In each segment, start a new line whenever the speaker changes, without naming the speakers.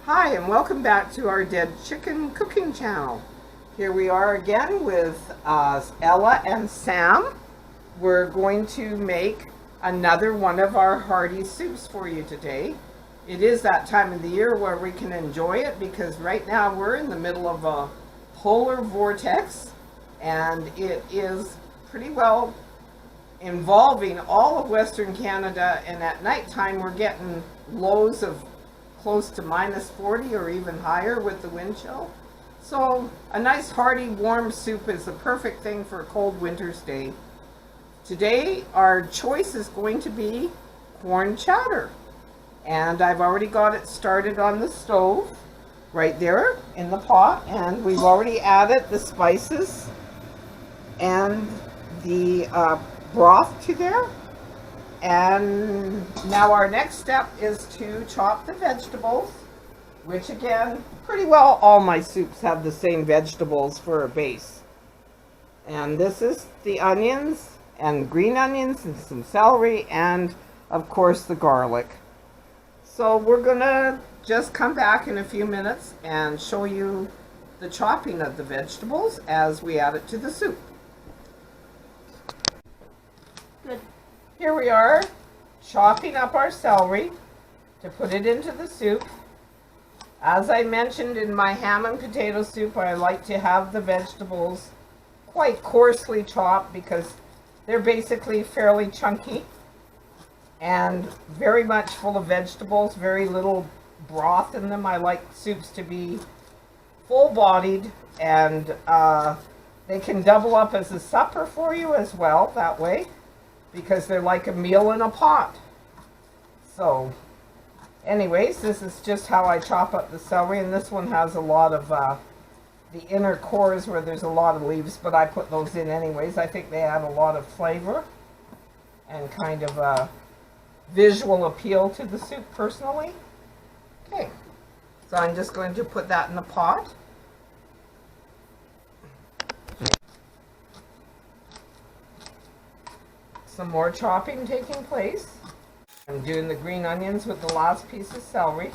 Hi, and welcome back to our Dead Chicken cooking channel. Here we are again with Ella and Sam. We're going to make another one of our hearty soups for you today. It is that time of the year where we can enjoy it because right now we're in the middle of a polar vortex and it is pretty well involving all of Western Canada, and at nighttime we're getting lows of close to -40 or even higher with the wind chill. So a nice hearty warm soup is the perfect thing for a cold winter's day. Today our choice is going to be corn chowder, and I've already got it started on the stove right there in the pot, and we've already added the spices and the broth to there. And now our next step is to chop the vegetables, which again, pretty well all my soups have the same vegetables for a base. And this is the onions and green onions and some celery and of course the garlic. So we're gonna just come back in a few minutes and show you the chopping of the vegetables as we add it to the soup.
Good.
Here we are chopping up our celery to put it into the soup. As I mentioned in my ham and potato soup, I like to have the vegetables quite coarsely chopped because they're basically fairly chunky and very much full of vegetables, very little broth in them. I like soups to be full-bodied, and they can double up as a supper for you as well that way, because they're like a meal in a pot. So anyways, this is just how I chop up the celery, and this one has a lot of the inner cores where there's a lot of leaves, but I put those in anyways. I think they add a lot of flavor and kind of a visual appeal to the soup personally. Okay, so I'm just going to put that in the pot. Some more chopping taking place. I'm doing the green onions with the last piece of celery.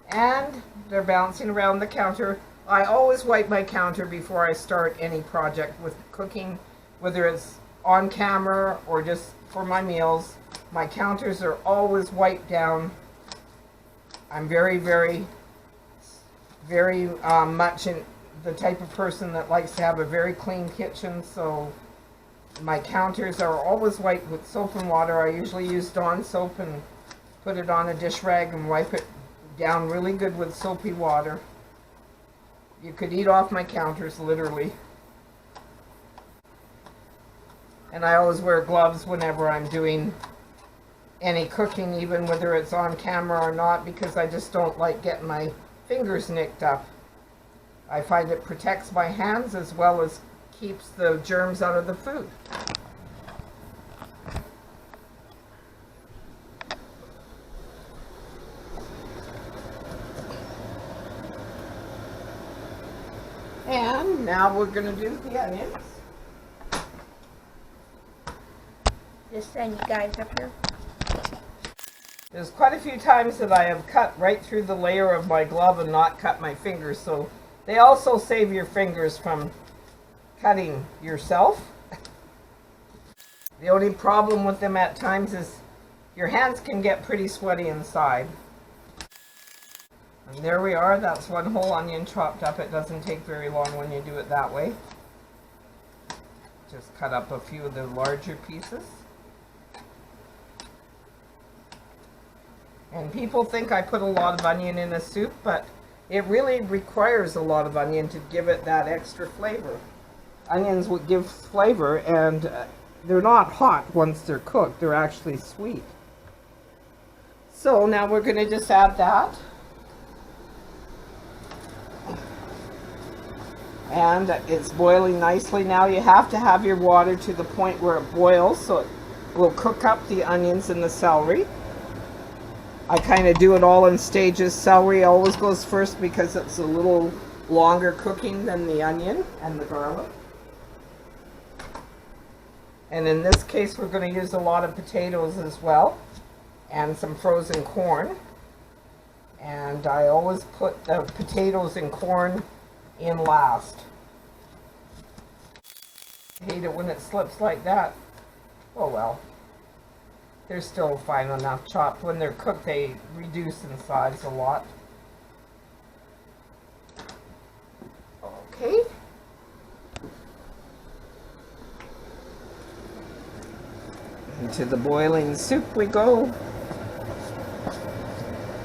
And they're bouncing around the counter. I always wipe my counter before I start any project with cooking, whether it's on camera or just for my meals. My counters are always wiped down. I'm very much in the type of person that likes to have a very clean kitchen, so my counters are always wiped with soap and water. I usually use Dawn soap and put it on a dish rag and wipe it down really good with soapy water. You could eat off my counters, literally. And I always wear gloves whenever I'm doing any cooking, even whether it's on camera or not, because I just don't like getting my fingers nicked up. I find it protects my hands as well as keeps the germs out of the food. And now we're going to do the onions.
Just send you guys up here.
There's quite a few times that I have cut right through the layer of my glove and not cut my fingers, so they also save your fingers from cutting yourself. The only problem with them at times is your hands can get pretty sweaty inside. And there we are, that's one whole onion chopped up. It doesn't take very long when you do it that way. Just cut up a few of the larger pieces. And people think I put a lot of onion in a soup, but it really requires a lot of onion to give it that extra flavor. Onions will give flavor, and they're not hot once they're cooked. They're actually sweet. So now we're going to just add that. And it's boiling nicely now. You have to have your water to the point where it boils so it will cook up the onions and the celery. I kind of do it all in stages. Celery always goes first because it's a little longer cooking than the onion and the garlic. And in this case, we're going to use a lot of potatoes as well, and some frozen corn. And I always put the potatoes and corn in last. I hate it when it slips like that. Oh well. They're still fine enough chopped. When they're cooked, they reduce in size a lot. Okay. Into the boiling soup we go.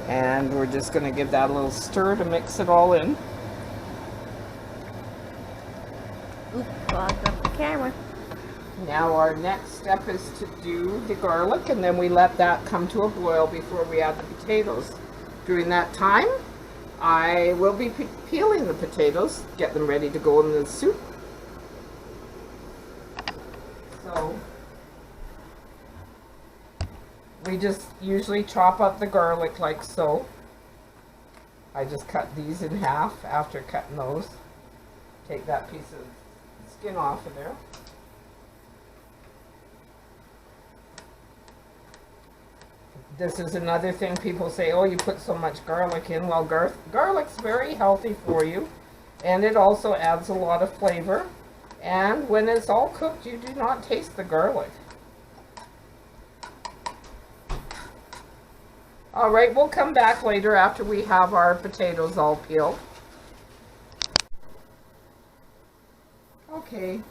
And we're just going to give that a little stir to mix it all in.
Oops, clogged up the camera.
Now our next step is to do the garlic, and then we let that come to a boil before we add the potatoes. During that time, I will be peeling the potatoes, get them ready to go in the soup. So we just usually chop up the garlic like so. I just cut these in half after cutting those. Take that piece of skin off of there. This is another thing people say, oh, you put so much garlic in. Well, garlic's very healthy for you, and it also adds a lot of flavor. And when it's all cooked, you do not taste the garlic. All right, we'll come back later after we have our potatoes all peeled. Okay,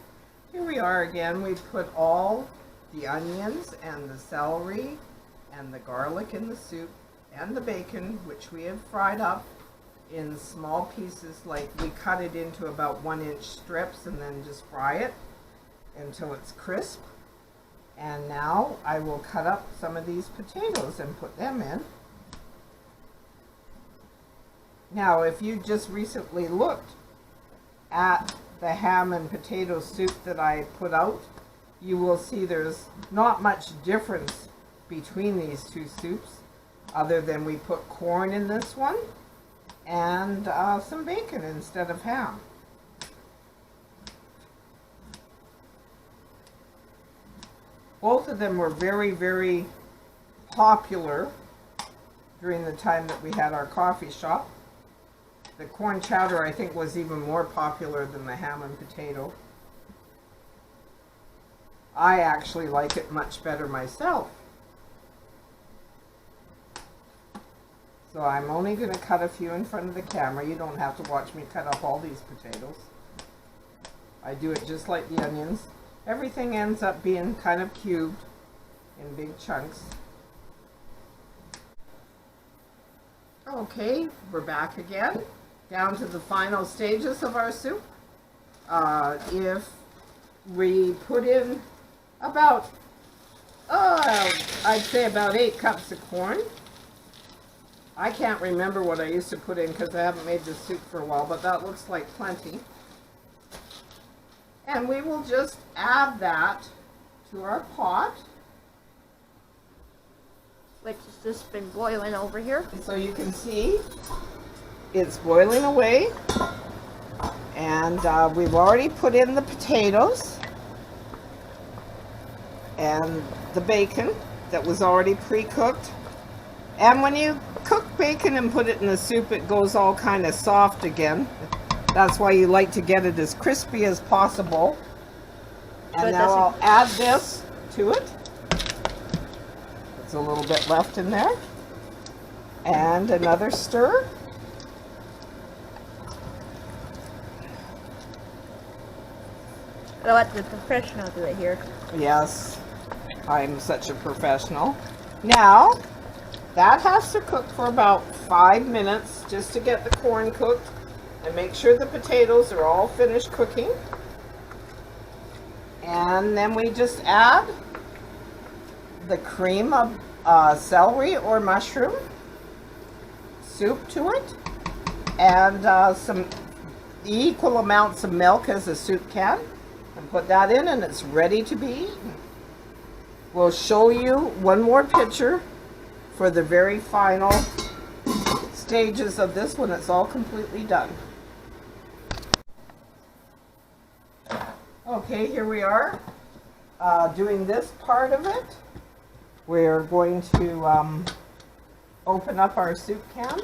here we are again. We've put all the onions and the celery and the garlic in the soup and the bacon, which we have fried up in small pieces. Like we cut it into about 1-inch strips and then just fry it until it's crisp. And now I will cut up some of these potatoes and put them in. Now, if you just recently looked at the ham and potato soup that I put out, you will see there's not much difference between these two soups, other than we put corn in this one and some bacon instead of ham. Both of them were very, very popular during the time that we had our coffee shop. The corn chowder, I think, was even more popular than the ham and potato. I actually like it much better myself. So I'm only going to cut a few in front of the camera. You don't have to watch me cut up all these potatoes. I do it just like the onions. Everything ends up being kind of cubed in big chunks. Okay, we're back again, down to the final stages of our soup. If we put in about, I'd say about 8 cups of corn. I can't remember what I used to put in because I haven't made this soup for a while, but that looks like plenty. And we will just add that to our pot.
Which has just been boiling over here.
So you can see it's boiling away. And we've already put in the potatoes and the bacon that was already pre-cooked. And when you cook bacon and put it in the soup, it goes all kind of soft again. That's why you like to get it as crispy as possible. And now I'll add this to it. There's a little bit left in there. And another stir.
I'll let the professional do it here.
Yes, I'm such a professional. Now, that has to cook for about 5 minutes just to get the corn cooked and make sure the potatoes are all finished cooking. And then we just add the cream of celery or mushroom soup to it, and some equal amounts of milk as a soup can, and put that in, and it's ready to be eaten. We'll show you one more picture for the very final stages of this when it's all completely done. Okay, here we are doing this part of it. We're going to open up our soup cans.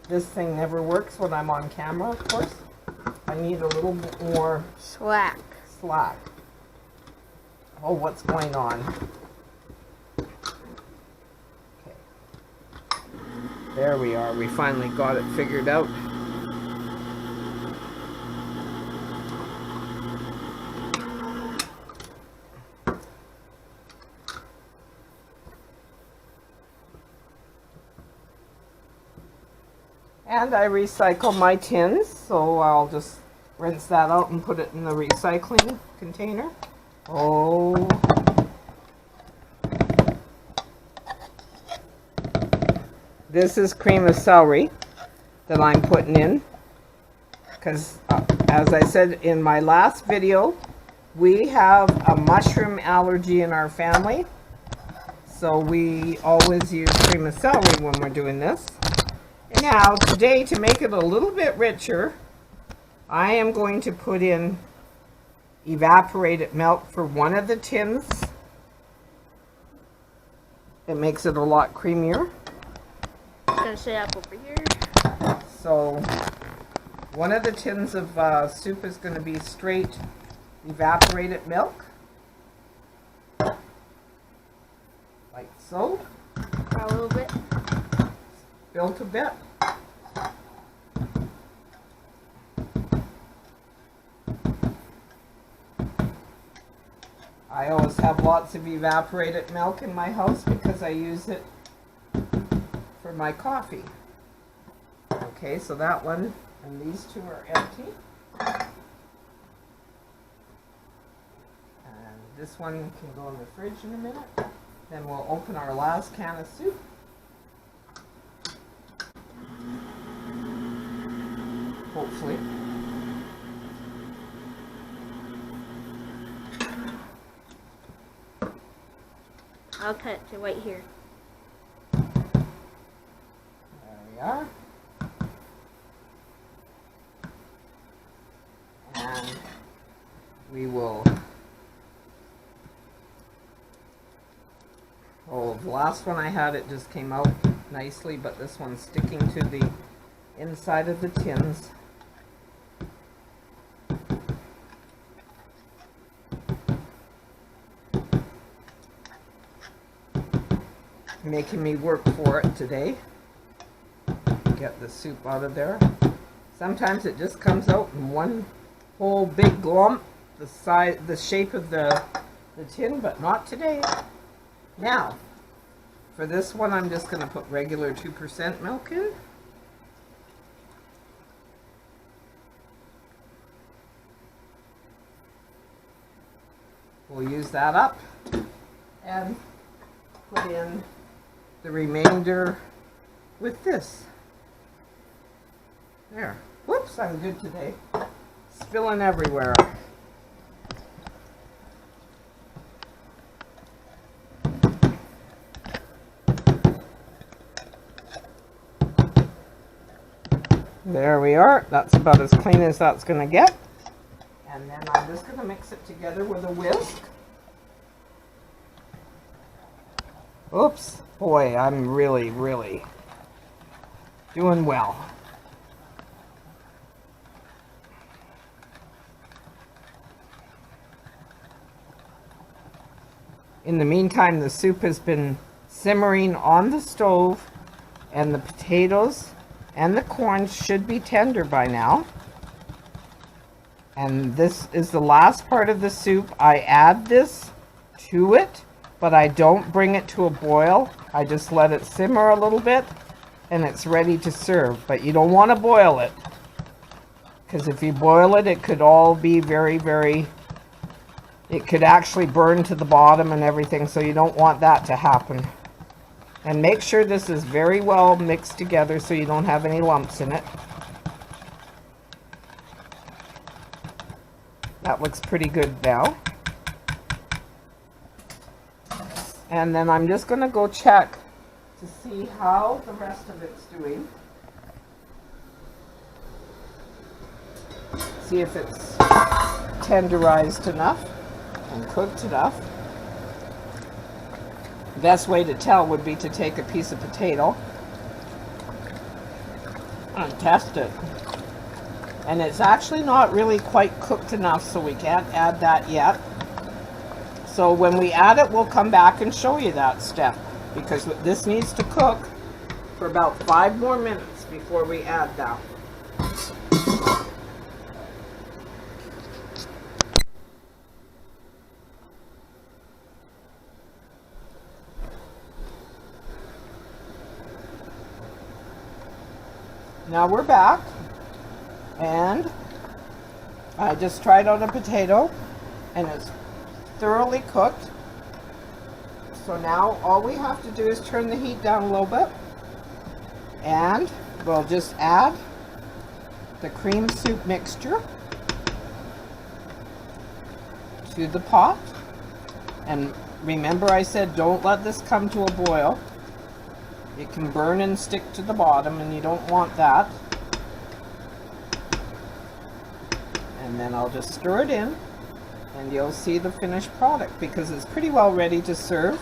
This thing never works when I'm on camera, of course. I need a little bit more
Slack.
Oh, what's going on? Okay. There we are. We finally got it figured out. And I recycle my tins, so I'll just rinse that out and put it in the recycling container. Oh. This is cream of celery that I'm putting in, because as I said in my last video, we have a mushroom allergy in our family, so we always use cream of celery when we're doing this. Now, today, to make it a little bit richer, I am going to put in evaporated milk for one of the tins. It makes it a lot creamier.
I'm gonna set up over here.
So, one of the tins of soup is going to be straight evaporated milk. Like so.
A little bit.
Built a bit. I always have lots of evaporated milk in my house because I use it for my coffee. Okay, so that one and these two are empty. And this one can go in the fridge in a minute. Then we'll open our last can of soup. Hopefully.
I'll touch it right here.
There we are. And we will, oh, the last one I had, it just came out nicely, but this one's sticking to the inside of the tins. Making me work for it today. Get the soup out of there. Sometimes it just comes out in one whole big glump, the shape of the tin, but not today. Now, for this one, I'm just going to put regular 2% milk in. We'll use that up and put in the remainder with this. There. Whoops, I'm good today. Spilling everywhere. There we are. That's about as clean as that's going to get. And then I'm just going to mix it together with a whisk. Oops. Boy, I'm really doing well. In the meantime, the soup has been simmering on the stove, and the potatoes and the corn should be tender by now. And this is the last part of the soup. I add this to it, but I don't bring it to a boil. I just let it simmer a little bit, and it's ready to serve. But you don't want to boil it, because if you boil it, it could all be it could actually burn to the bottom and everything, so you don't want that to happen. And make sure this is very well mixed together so you don't have any lumps in it. That looks pretty good now. And then I'm just going to go check to see how the rest of it's doing. See if it's tenderized enough and cooked enough. The best way to tell would be to take a piece of potato and test it. And it's actually not really quite cooked enough, so we can't add that yet. So when we add it, we'll come back and show you that step, because this needs to cook for about 5 more minutes before we add that. Now we're back, and I just tried out a potato, and it's thoroughly cooked. So now all we have to do is turn the heat down a little bit, and we'll just add the cream soup mixture to the pot. And remember, I said don't let this come to a boil. It can burn and stick to the bottom, and you don't want that. And then I'll just stir it in, and you'll see the finished product, because it's pretty well ready to serve.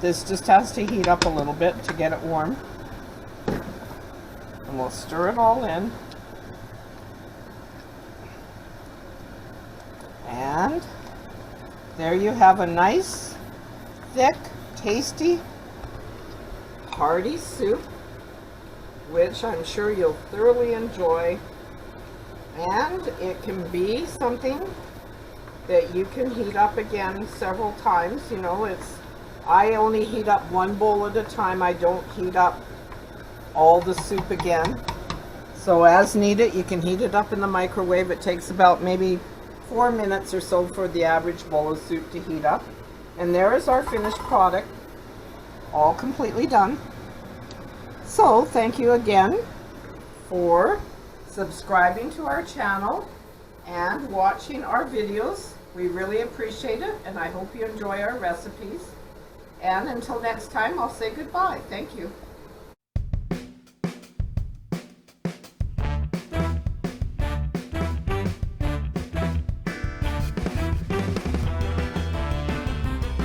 This just has to heat up a little bit to get it warm. And we'll stir it all in. And there you have a nice, thick, tasty, hearty soup, which I'm sure you'll thoroughly enjoy. And it can be something that you can heat up again several times. You know, I only heat up 1 bowl at a time. I don't heat up all the soup again. So as needed, you can heat it up in the microwave. It takes about maybe 4 minutes or so for the average bowl of soup to heat up. And there is our finished product, all completely done. So thank you again for subscribing to our channel and watching our videos. We really appreciate it, and I hope you enjoy our recipes. And until next time, I'll say goodbye. Thank you.